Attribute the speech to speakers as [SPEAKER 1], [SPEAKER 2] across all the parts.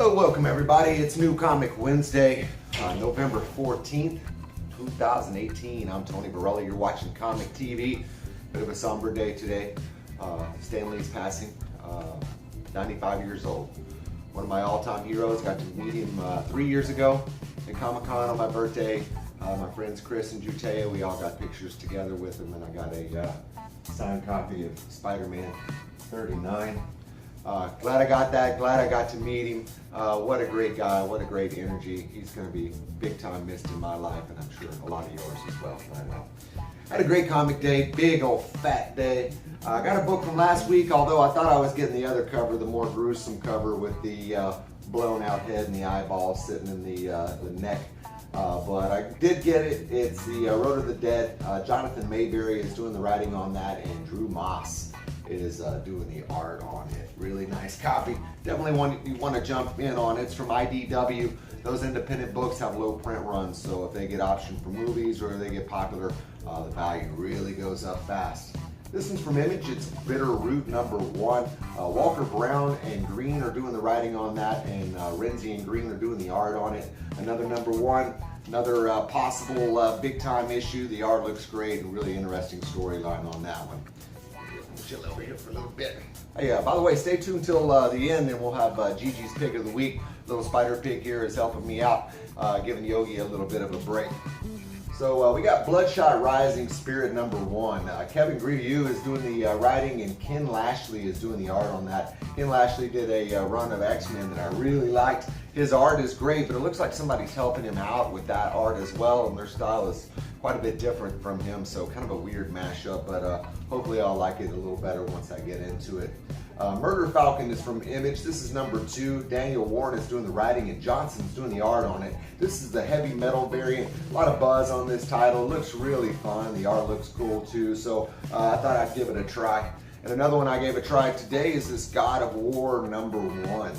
[SPEAKER 1] Hello, welcome everybody. It's New Comic Wednesday, November 14th, 2018. I'm Tony Varela. You're watching Comic TV. Bit of a somber day today. Stan Lee's passing, 95 years old. One of my all-time heroes. Got to meet him 3 years ago at Comic-Con on my birthday. My friends Chris and Jutea, we all got pictures together with him, and I got a signed copy of Spider-Man 39. Glad I got that. Glad I got to meet him. What a great guy. What a great energy. He's going to be big time missed in my life, and I'm sure a lot of yours as well. Had a great comic day. Big old fat day. I got a book from last week, although I thought I was getting the other cover, the more gruesome cover with the blown out head and the eyeballs sitting in the neck. But I did get it. It's the Road of the Dead. Jonathan Mayberry is doing the writing on that, and Drew Moss is doing the art on it. Really nice copy. Definitely you want to jump in on it. It's from IDW. Those independent books have low print runs, so if they get optioned for movies or they get popular, the value really goes up fast. This one's from Image. It's Bitter Root #1. Walker Brown and Green are doing the writing on that, and Renzi and Green are doing the art on it. Another #1. Another possible big-time issue. The art looks great, and really interesting storyline on that one. Chill over here for a little bit. Hey, by the way, stay tuned till the end, and we'll have Gigi's Pick of the Week. Little Spider Pig here is helping me out, giving Yogi a little bit of a break. So we got Bloodshot Rising Spirit #1. Kevin Greedieu is doing the writing, and Ken Lashley is doing the art on that. Ken Lashley did a run of X-Men that I really liked. His art is great, but it looks like somebody's helping him out with that art as well, and their style is quite a bit different from him, so kind of a weird mashup, but hopefully I'll like it a little better once I get into it. Murder Falcon is from Image. This is #2. Daniel Warren is doing the writing, and Johnson's doing the art on it. This is the heavy metal variant. A lot of buzz on this title. Looks really fun. The art looks cool too, so I thought I'd give it a try. And another one I gave a try today is this God of War #1.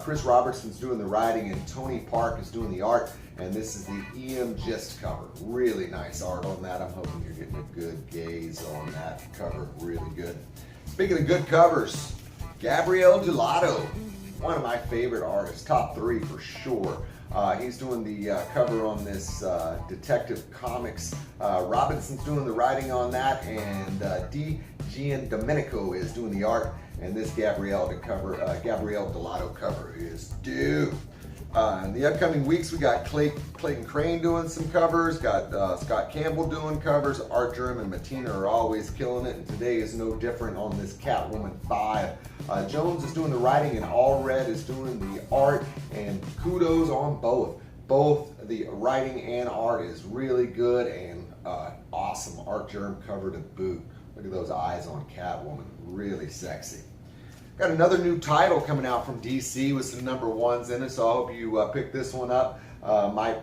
[SPEAKER 1] Chris Robertson's doing the writing, and Tony Park is doing the art, and this is the EM Gist cover. Really nice art on that. I'm hoping you're getting a good gaze on that cover. Really good. Speaking of good covers, Gabriel Delato, one of my favorite artists, top 3 for sure. He's doing the cover on this Detective Comics. Robinson's doing the writing on that, and D. Gian Domenico is doing the art. And this Gabriel Delato cover is due. In the upcoming weeks, we got Clayton Crane doing some covers, got Scott Campbell doing covers, Art Germ and Matina are always killing it, and today is no different on this Catwoman 5. Jones is doing the writing, and All Red is doing the art, and kudos on both. Both the writing and art is really good, and awesome Art Germ cover to boot. Look at those eyes on Catwoman, really sexy. Got another new title coming out from DC with some #1s in it, so I hope you pick this one up. Might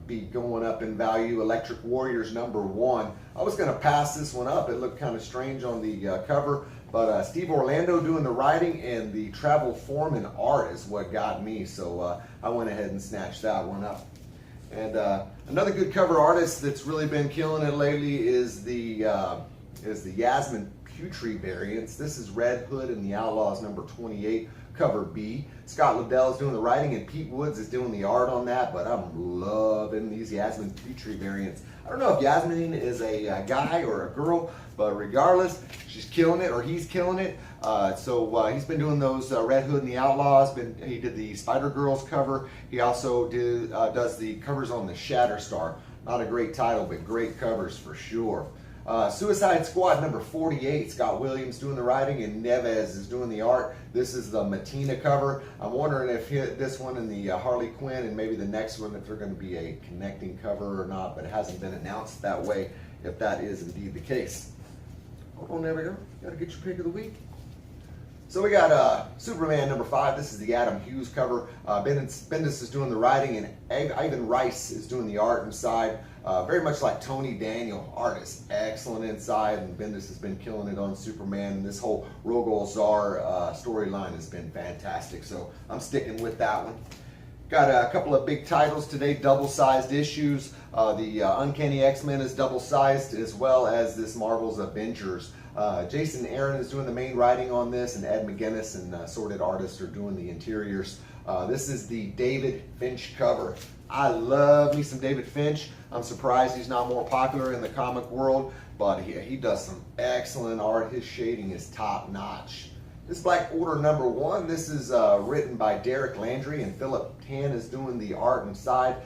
[SPEAKER 1] be going up in value. Electric Warriors #1. I was going to pass this one up. It looked kind of strange on the cover, but Steve Orlando doing the writing, and the Travel Foreman art is what got me, so I went ahead and snatched that one up. And another good cover artist that's really been killing it lately is the Yasmin Putri variants. This is Red Hood and the Outlaws #28, cover B. Scott Liddell is doing the writing, and Pete Woods is doing the art on that, but I'm loving these Yasmin Putri variants. I don't know if Yasmin is a guy or a girl, but regardless, she's killing it, or he's killing it. So he's been doing those Red Hood and the Outlaws. He did the Spider-Girls cover. He also does the covers on the Shatterstar. Not a great title, but great covers for sure. Suicide Squad #48, Scott Williams doing the writing, and Neves is doing the art. This is the Matina cover. I'm wondering if this one and the Harley Quinn and maybe the next one, if they're going to be a connecting cover or not, but it hasn't been announced that way, if that is indeed the case. Hold on, there we go. Got to get your pick of the week. So we got Superman #5. This is the Adam Hughes cover. Bendis is doing the writing, and Ivan Rice is doing the art inside. Very much like Tony Daniel, artist, excellent inside, and Bendis has been killing it on Superman. And this whole Rogol Zar storyline has been fantastic, so I'm sticking with that one. Got a couple of big titles today, double-sized issues. The Uncanny X-Men is double-sized, as well as this Marvel's Avengers. Jason Aaron is doing the main writing on this, and Ed McGuinness and Assorted Artists are doing the interiors. This is the David Finch cover. I love me some David Finch. I'm surprised he's not more popular in the comic world, but he does some excellent art. His shading is top notch. This Black Order #1, this is written by Derek Landry, and Philip Tan is doing the art inside.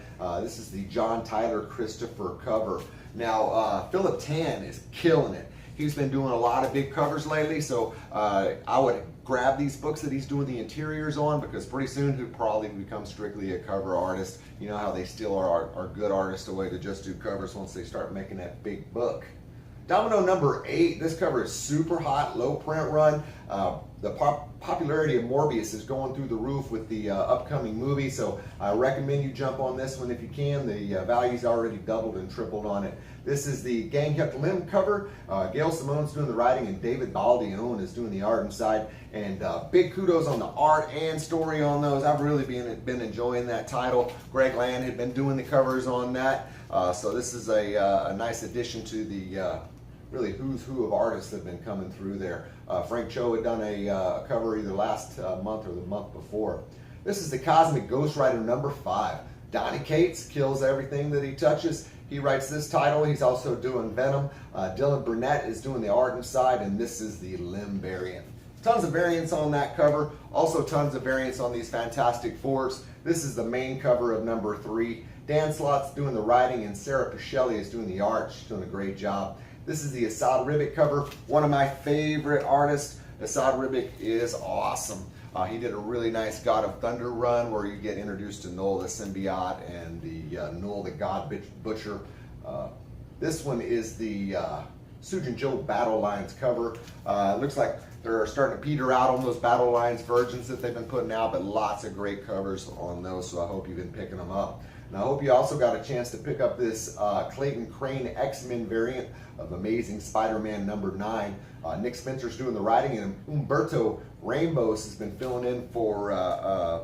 [SPEAKER 1] This is the John Tyler Christopher cover. Now, Philip Tan is killing it. He's been doing a lot of big covers lately, so I would grab these books that he's doing the interiors on, because pretty soon he'll probably become strictly a cover artist. You know how they steal our good artists away to just do covers once they start making that big book. Domino #8, this cover is super hot, low print run. The popularity of Morbius is going through the roof with the upcoming movie, so I recommend you jump on this one if you can. The value's already doubled and tripled on it. This is the Gang Kept Limb cover. Gail Simone's doing the writing, and David Baldione is doing the art inside. And big kudos on the art and story on those. I've really been enjoying that title. Greg Land had been doing the covers on that, so this is a nice addition to the really who's who of artists that have been coming through there. Frank Cho had done a cover either last month or the month before. This is the Cosmic Ghost Rider #5. Donny Cates kills everything that he touches. He writes this title. He's also doing Venom. Dylan Burnett is doing the art inside, and this is the Limb variant. Tons of variants on that cover. Also tons of variants on these Fantastic Fours. This is the main cover of #3. Dan Slott's doing the writing, and Sarah Pichelli is doing the art. She's doing a great job. This is the Assad Ribic cover. One of my favorite artists. Assad Ribic is awesome. He did a really nice God of Thunder run where you get introduced to Null the Symbiote and the Null the God Butcher. This one is the Sujin Joe Battle Lines cover. It looks like they're starting to peter out on those Battle Lines versions that they've been putting out, but lots of great covers on those, so I hope you've been picking them up. And I hope you also got a chance to pick up this Clayton Crane X-Men variant of Amazing Spider-Man #9. Nick Spencer's doing the writing, and Umberto Ramos has been filling in for, I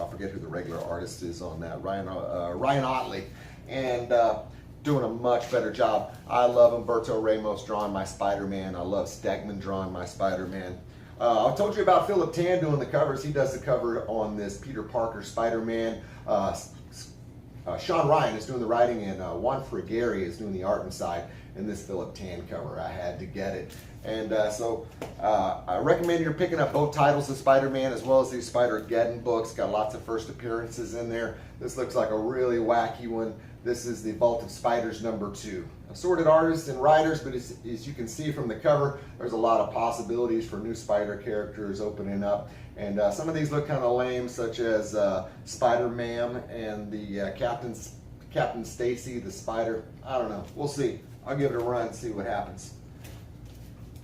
[SPEAKER 1] forget who the regular artist is on that, Ryan Otley, and doing a much better job. I love Umberto Ramos drawing my Spider-Man. I love Stegman drawing my Spider-Man. I told you about Philip Tan doing the covers. He does the cover on this Peter Parker Spider-Man. Sean Ryan is doing the writing, and Juan Frigeri is doing the art inside in this Philip Tan cover. I had to get it. And so I recommend you're picking up both titles of Spider-Man as well as these Spider-Geddon books. Got lots of first appearances in there. This looks like a really wacky one. This is the Vault of Spiders #2. Assorted artists and writers, but as you can see from the cover, there's a lot of possibilities for new Spider characters opening up. And some of these look kind of lame, such as Spider-Man and the Captain Stacy, the Spider. I don't know. We'll see. I'll give it a run and see what happens.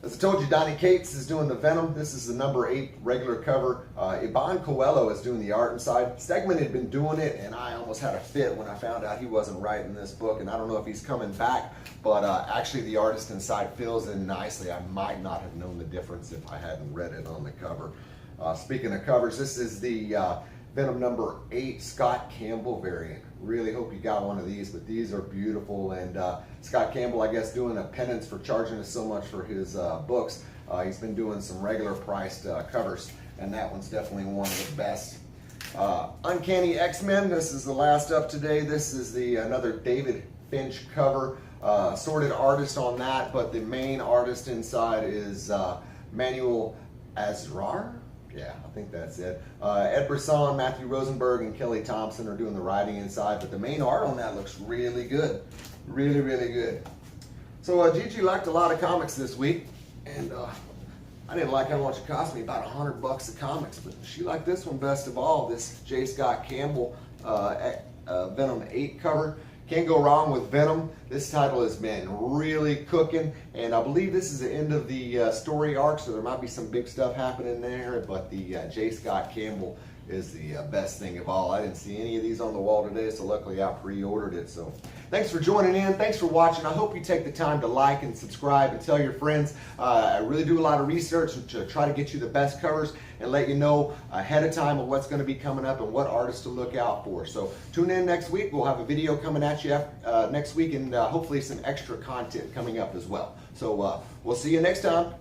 [SPEAKER 1] As I told you, Donny Cates is doing the Venom. This is the #8 regular cover. Iban Coelho is doing the art inside. Stegman had been doing it, and I almost had a fit when I found out he wasn't writing this book. And I don't know if he's coming back, but actually the artist inside fills in nicely. I might not have known the difference if I hadn't read it on the cover. Speaking of covers, this is the Venom #8 Scott Campbell variant. Really hope you got one of these, but these are beautiful. And Scott Campbell, I guess, doing a penance for charging us so much for his books. He's been doing some regular priced covers, and that one's definitely one of the best. Uncanny X-Men, this is the last up today. This is another David Finch cover. Sorted artist on that, but the main artist inside is Manuel Azrar. Yeah, I think that's it. Ed Brisson, Matthew Rosenberg, and Kelly Thompson are doing the writing inside, but the main art on that looks really good. Really, really good. So Gigi liked a lot of comics this week, and I didn't like how much it cost me, about $100 of comics, but she liked this one best of all, this J. Scott Campbell Venom 8 cover. Can't go wrong with Venom. This title has been really cooking, and I believe this is the end of the story arc, so there might be some big stuff happening there, but the J. Scott Campbell is the best thing of all. I didn't see any of these on the wall today, so luckily I pre-ordered it. So Thanks for joining in. Thanks for watching. I hope you take the time to like and subscribe and tell your friends. I really do a lot of research to try to get you the best covers and let you know ahead of time of what's going to be coming up and what artists to look out for. So tune in next week. We'll have a video coming at you next week, and hopefully some extra content coming up as well. So we'll see you next time.